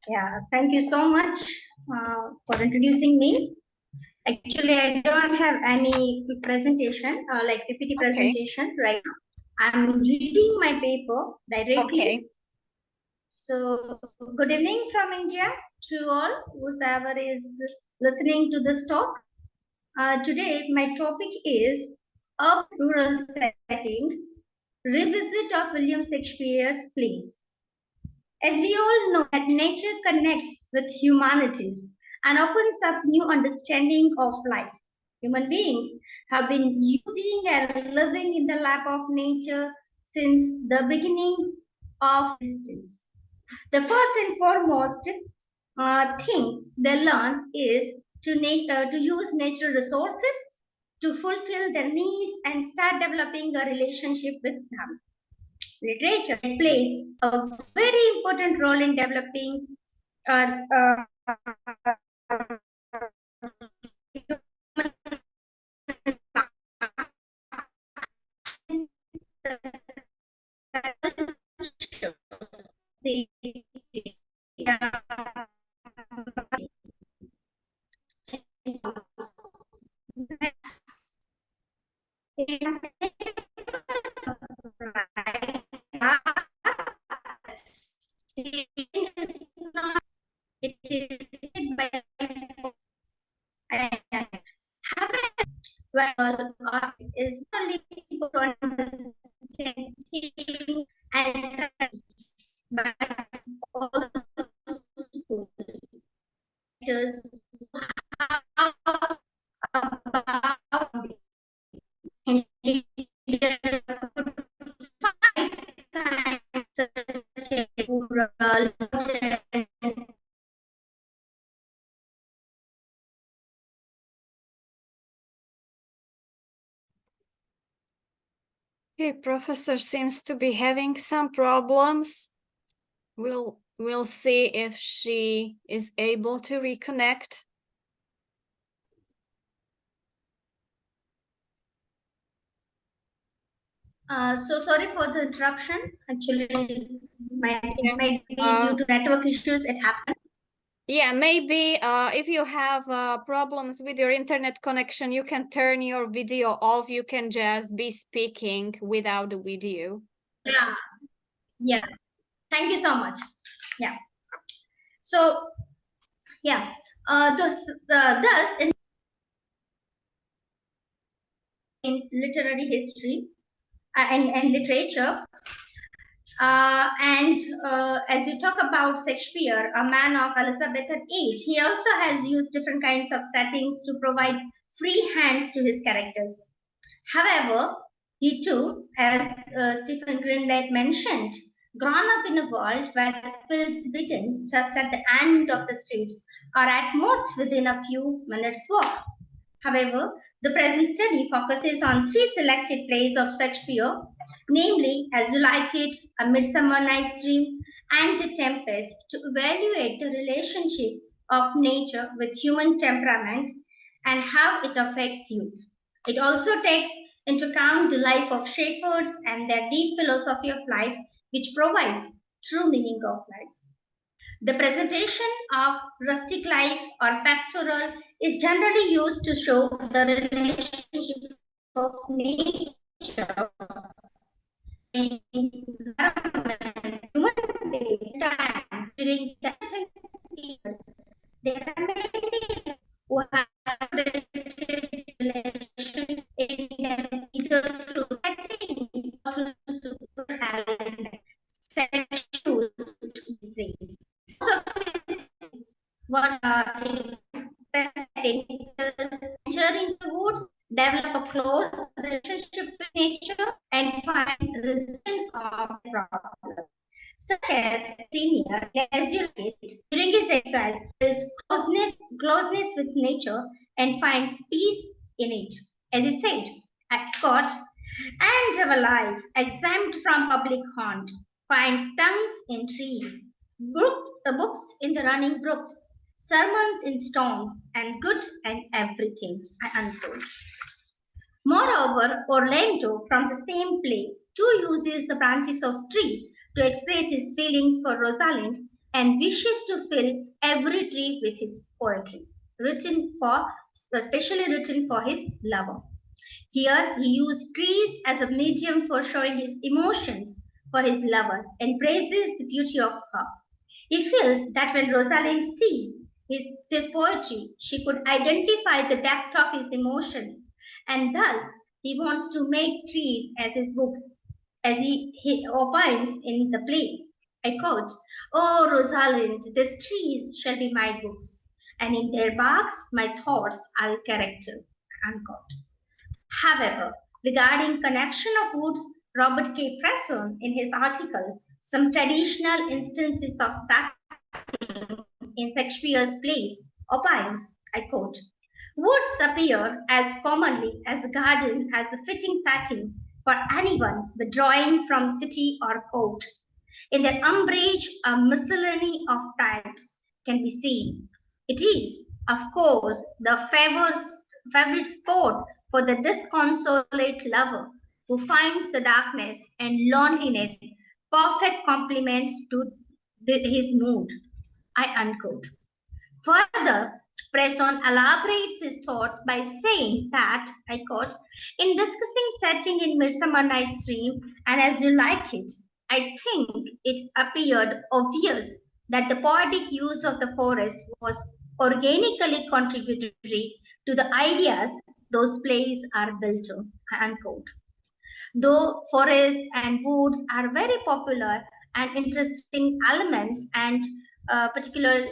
Yeah, thank you so much for introducing me. Actually, I don't have any presentation, like PPT presentation right now. I'm reading my paper directly. Okay. So, good evening from India to all whoever is listening to this talk. Today, my topic is urban rural settings, revisit of William Shakespeare's plays. As we all know that nature connects with humanities and opens up new understanding of life. Human beings have been using and living in the lap of nature since the beginning of existence. The first and foremost thing they learn is to use natural resources to fulfill their needs and start developing a relationship with them. Literature plays a very important role in developing uh, uh, it is by well is only people to understand and but also about Okay, professor seems to be having some problems. We'll see if she is able to reconnect. So sorry for the interruption. Actually, it might be Uh, due to network issues. It happened. Yeah, maybe if you have problems with your internet connection, you can turn your video off. You can just be speaking without the video. Yeah, yeah. Thank you so much. Yeah. So, yeah. Thus, in literary history and literature, as you talk about Shakespeare, a man of Elizabethan age, he also has used different kinds of settings to provide free hands to his characters. However, he too, as Stephen Greenblatt mentioned, grown up in a world where the fields begin just at the end of the streets or at most within a few minutes' walk. However, the present study focuses on three selected plays of Shakespeare, namely As You Like It, A Midsummer Night's Dream, and The Tempest, to evaluate the relationship of nature with human temperament and how it affects youth. It also takes into account the life of shepherds and their deep philosophy of life, which provides true meaning of life. The presentation of rustic life or pastoral is generally used to show the relationship of nature and environment. Human time during that period, there are many who have relation either through settings or through super talent, sexual these what nature in the woods, develop a close relationship with nature, and find resolution of problems. Such as senior, as you like it, during his exile, his closeness with nature and finds peace in it. As he said, at court, and our life, exempt from public haunt, finds tongues in trees, books in the running brooks, sermons in stones, and good and everything, I unquote. Moreover, Orlando, from the same play, too uses the branches of tree to express his feelings for Rosalind, and wishes to fill every tree with his poetry, especially written for his lover. Here he used trees as a medium for showing his emotions for his lover and praises the beauty of her. He feels that when Rosalind sees this poetry, she could identify the depth of his emotions, and thus he wants to make trees as his books, as he opines in the play. I quote, "Oh, Rosalind, these trees shall be my books, and in their barks my thoughts I'll character." Unquote. However, regarding connection of woods, Robert K. Preston, in his article, Some Traditional Instances of in Shakespeare's plays opines, I quote, "Woods appear as commonly as a garden as the fitting setting for anyone withdrawing from city or court. In their umbrage, a miscellany of types can be seen. It is, of course, the favorite sport for the disconsolate lover who finds the darkness and loneliness perfect complements to his mood." I unquote. Further, Preston elaborates his thoughts by saying that, I quote, "In discussing setting in Midsummer Night's Dream and As You Like It, I think it appeared obvious that the poetic use of the forest was organically contributory to the ideas those plays are built on." Unquote. Though forests and woods are very popular and interesting elements and particularly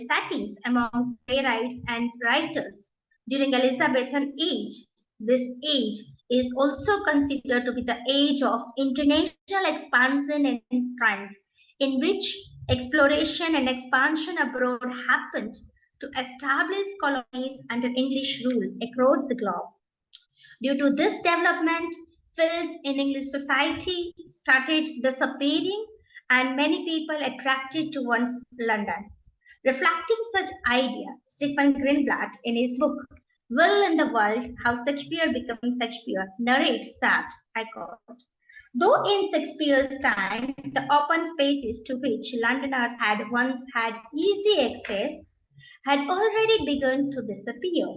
settings among playwrights and writers during Elizabethan age, this age is also considered to be the age of international expansion and triumph, in which exploration and expansion abroad happened to establish colonies under English rule across the globe. Due to this development, filth in English society started disappearing and many people attracted towards London. Reflecting such idea, Stephen Greenblatt in his book Will in the World, How Shakespeare Becomes Shakespeare narrates that, I quote, "Though in Shakespeare's time the open spaces to which Londoners had once had easy access had already begun to disappear.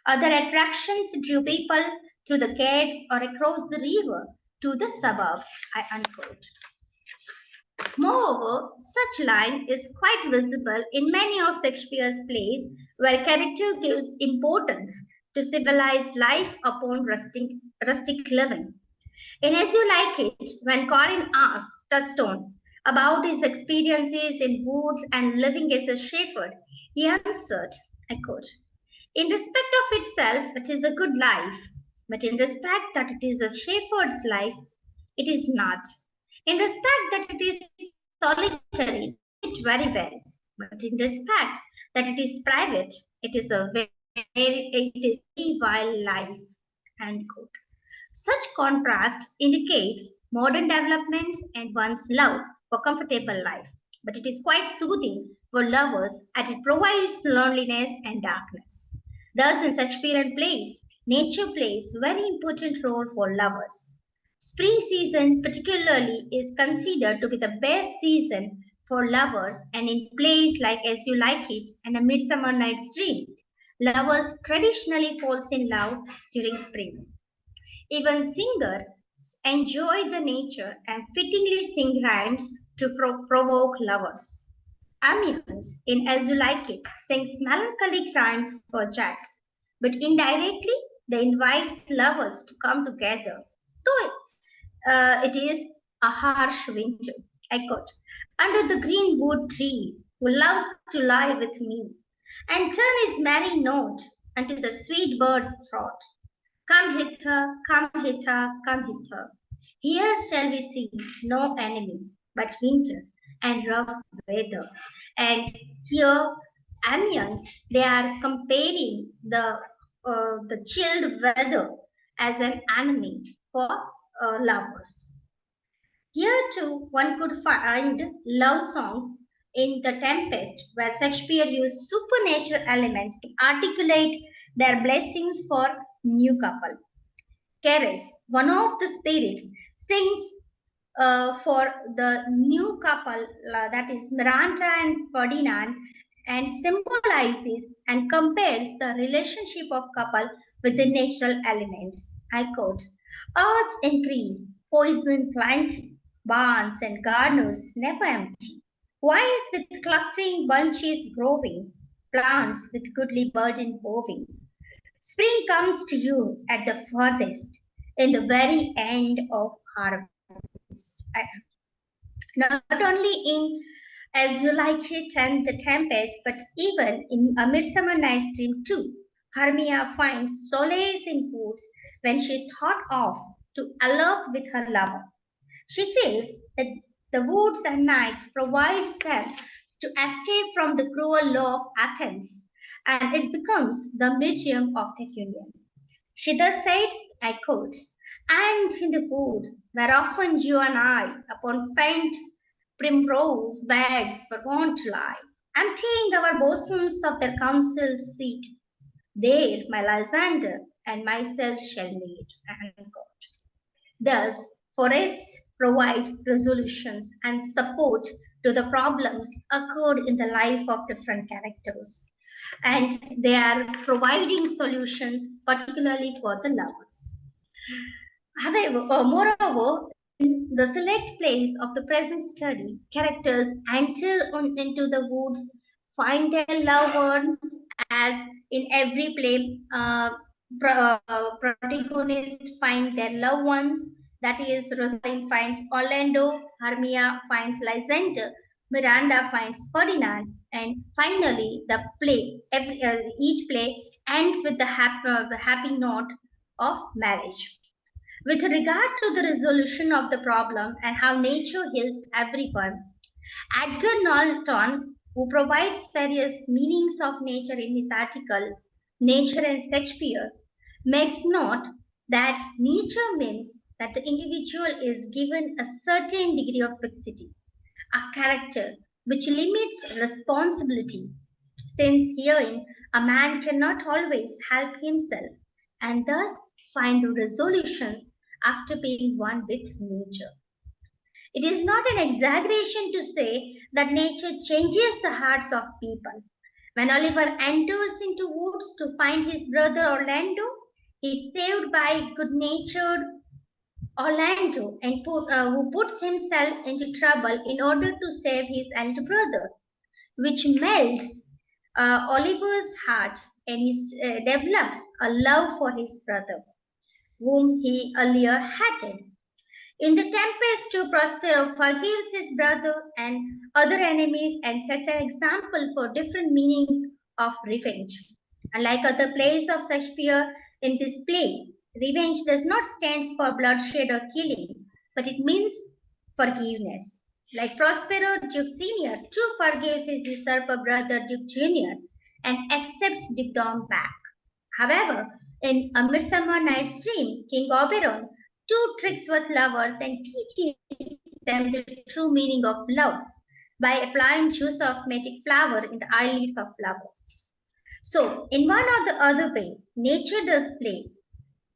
Other attractions drew people through the gates or across the river to the suburbs." I unquote. Moreover, such line is quite visible in many of Shakespeare's plays where character gives importance to civilized life upon rustic living. In As You Like It, when Corin asked Touchstone about his experiences in woods and living as a shepherd, he answered, I quote, "In respect of itself, it is a good life, but in respect that it is a shepherd's life, it is not. In respect that it is solitary, it very well, but in respect that it is private, it is very vile life." End quote. Such contrast indicates modern developments and one's love for comfortable life, but it is quite soothing for lovers as it provides loneliness and darkness. Thus, in Shakespearean plays, nature plays very important role for lovers. Spring season particularly is considered to be the best season for lovers, and in plays like As You Like It and A Midsummer Night's Dream, lovers traditionally falls in love during spring. Even singers enjoy the nature and fittingly sing rhymes to provoke lovers. Ambience in As You Like It sings melancholic rhymes for jacks, but indirectly they invite lovers to come together, though it is a harsh winter. I quote, "Under the green wood tree, who loves to lie with me, and turn his merry note unto the sweet bird's throat. Come hither, come hither, come hither. Here shall we see no enemy but winter and rough weather." And here, Amiens, they are comparing the chilled weather as an enemy for lovers. Here too, one could find love songs in The Tempest, where Shakespeare used supernatural elements to articulate their blessings for new couple. Ceres, one of the spirits, sings for the new couple, that is Miranda and Ferdinand, and symbolizes and compares the relationship of couple with the natural elements. I quote, Earth's increase, poison plenty, barns and garners never empty. Vines with clustering bunches growing, plants with goodly burden bowing. Spring comes to you at the furthest, in the very end of harvest. Not only in As You Like It and The Tempest, but even in A Midsummer Night's Dream too. Hermia finds solace in woods when she thought of to elope with her lover. She feels that the woods and night provides them to escape from the cruel law of Athens, and it becomes the medium of their union. She thus said, I quote, And in the wood, where often you and I, upon faint primrose beds, were wont to lie, emptying our bosoms of their counsel sweet, there my Lysander and myself shall meet. Unquote. Thus, forests provides resolutions and support to the problems occurred in the life of different characters. And they are providing solutions, particularly for the lovers. However, moreover, in the select place of the present study, characters enter into the woods, find their loved ones, as in every play, protagonists find their loved ones. That is, Rosalind finds Orlando, Hermia finds Lysander, Miranda finds Ferdinand, and finally, the play, each play ends with the happy note of marriage. With regard to the resolution of the problem and how nature heals everyone, Edgar Norton, who provides various meanings of nature in his article Nature and Shakespeare, makes note that nature means that the individual is given a certain degree of fixity, a character which limits responsibility, since herein a man cannot always help himself and thus find resolutions after being one with nature. It is not an exaggeration to say that nature changes the hearts of people. When Oliver enters into woods to find his brother Orlando, he is saved by good-natured Orlando and who puts himself into trouble in order to save his elder brother, which melts Oliver's heart and he develops a love for his brother, whom he earlier hated. In the tempest, too, Prospero forgives his brother and other enemies and sets an example for different meaning of revenge. Unlike other plays of Shakespeare, in this play, revenge does not stand for bloodshed or killing, but it means forgiveness. Like Prospero, Duke Senior too forgives his usurper brother Duke Junior and accepts dukedom back. However, in A Midsummer Night's Dream, King Oberon too tricks with lovers and teaches them the true meaning of love by applying juice of magic flower in the eyelids of flowers. So, in one or the other way, nature does play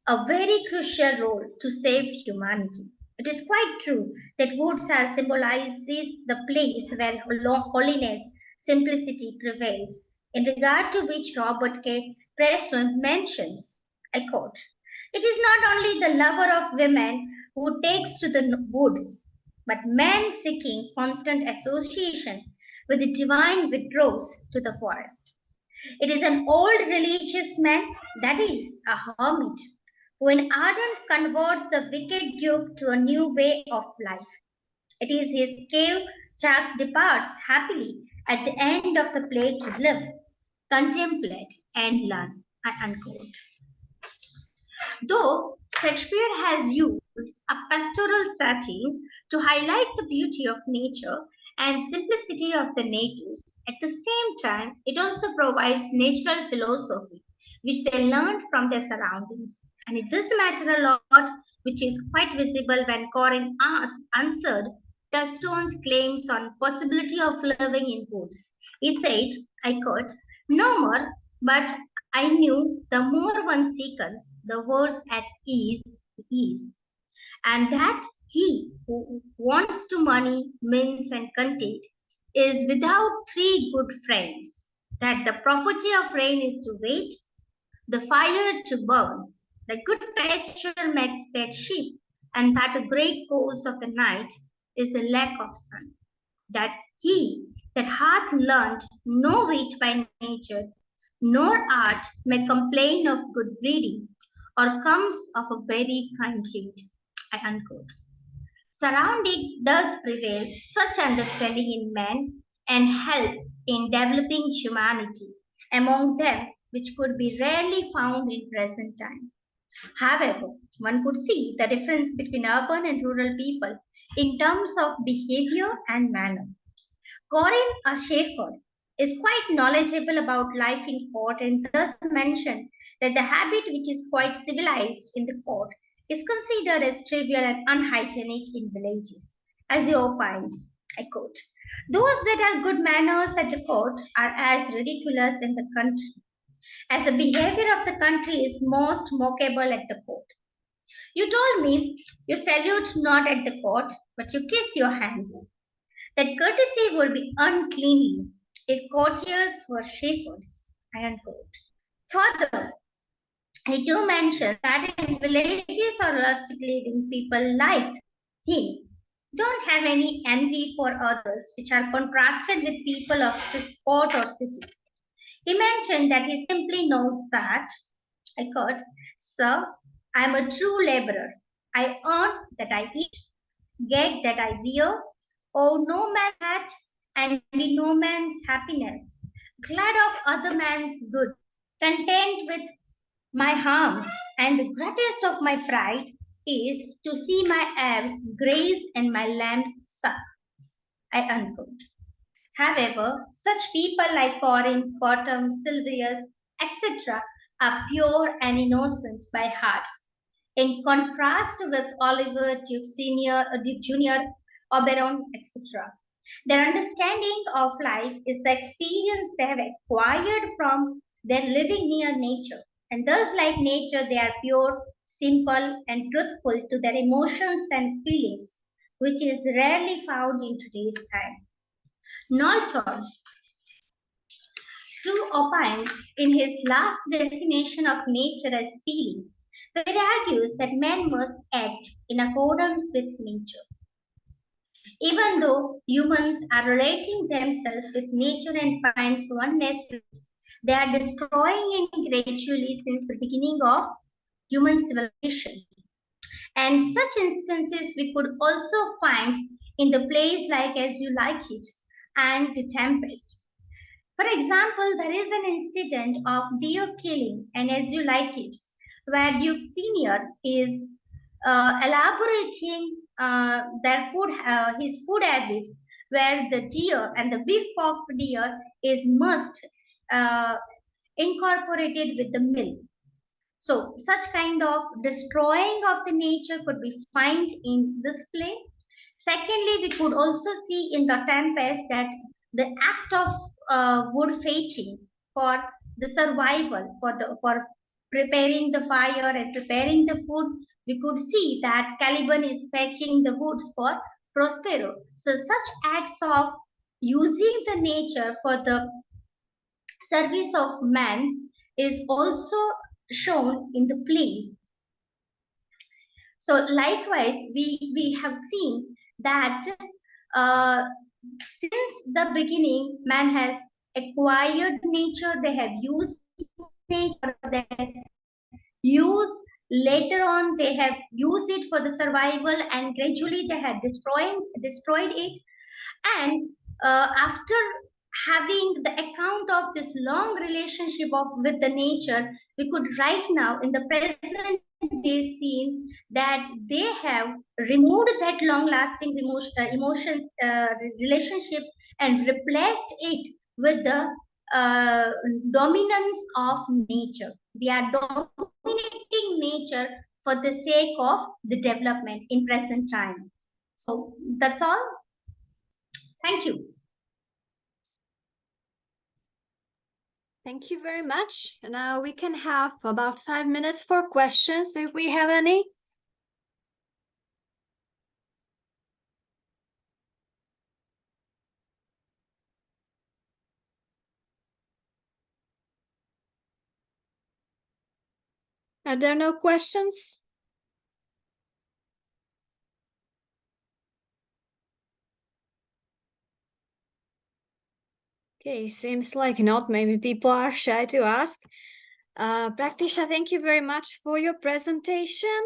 a very crucial role to save humanity. It is quite true that woods are symbolizes the place where holiness, simplicity prevails, in regard to which Robert K. Preston mentions, I quote, It is not only the lover of women who takes to the woods, but man seeking constant association with the divine withdraws to the forest. It is an old religious man, that is, a hermit, who in ardent converts the wicked duke to a new way of life. It is his cave Jacques departs happily at the end of the play to live, contemplate, and learn. Unquote. Though Shakespeare has used a pastoral setting to highlight the beauty of nature and simplicity of the natives, at the same time, it also provides natural philosophy, which they learned from their surroundings. And it does matter a lot, which is quite visible when Corin answered Touchstone's claims on possibility of living in woods. He said, I quote, No more, but I knew the more one seeketh, the worse at ease he is, and that He who wants to money, mince, and content is without three good friends. That the property of rain is to wait, the fire to burn, the good pasture makes fat sheep, and that a great cause of the night is the lack of sun. That he that hath learned no wit by nature, nor art may complain of good breeding, or comes of a very kind reed. I unquote. Surrounding does prevail such understanding in men and help in developing humanity among them which could be rarely found in present time. However, one could see the difference between urban and rural people in terms of behavior and manner. Corinne, a shepherd, is quite knowledgeable about life in court and thus mentioned that the habit which is quite civilized in the court is considered as trivial and unhygienic in villages. As he opines, I quote, those that are good manners at the court are as ridiculous in the country, as the behavior of the country is most mockable at the court. You told me you salute not at the court, but you kiss your hands, that courtesy would be uncleanly if courtiers were shepherds. I unquote. Further, he too mentions that in villages or rustic living, people like him don't have any envy for others, which are contrasted with people of court or city. He mentioned that he simply knows that, I quote, Sir, I am a true laborer. I earn that I eat, get that I wear, owe no man hat, and be no man's happiness, glad of other man's good, content with my harm, and the greatest of my pride is to see my abs graze and my lambs suck. I unquote. However, such people like Corinne, Cottam, Silvius, etc., are pure and innocent by heart in contrast with Oliver, Duke Jr., Oberon, etc. Their understanding of life is the experience they have acquired from their living near nature. And thus, like nature, they are pure, simple, and truthful to their emotions and feelings, which is rarely found in today's time. Norton too opines in his last definition of nature as feeling, where he argues that man must act in accordance with nature. Even though humans are relating themselves with nature and finds oneness with it, they are destroying it gradually since the beginning of human civilization. And such instances we could also find in the plays like As You Like It and The Tempest. For example, there is an incident of deer killing and As You Like It, where Duke Senior is elaborating his food habits, where the deer and the beef of deer is must uh, incorporated with the milk. So such kind of destroying of the nature could be found in this play. Secondly, we could also see in the Tempest that the act of wood fetching for the survival, for preparing the fire and preparing the food, we could see that Caliban is fetching the woods for Prospero. So such acts of using the nature for the service of man is also shown in the plays. So likewise, we have seen that uh, since the beginning, man has acquired nature, they have used nature, they use later on they have used it for the survival and gradually they have destroyed it and after having the account of this long relationship with the nature, we could right now in the present day scene that they have removed that long lasting emotions relationship and replaced it with the uh, dominance of nature. We are dominating nature for the sake of the development in present time. So that's all. Thank you. Thank you very much. Now we can have about 5 minutes for questions if we have any. Are there no questions? Okay, seems like not. Maybe people are shy to ask. Pratiksha, thank you very much for your presentation.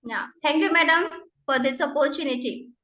Yeah. Thank you, madam, for this opportunity.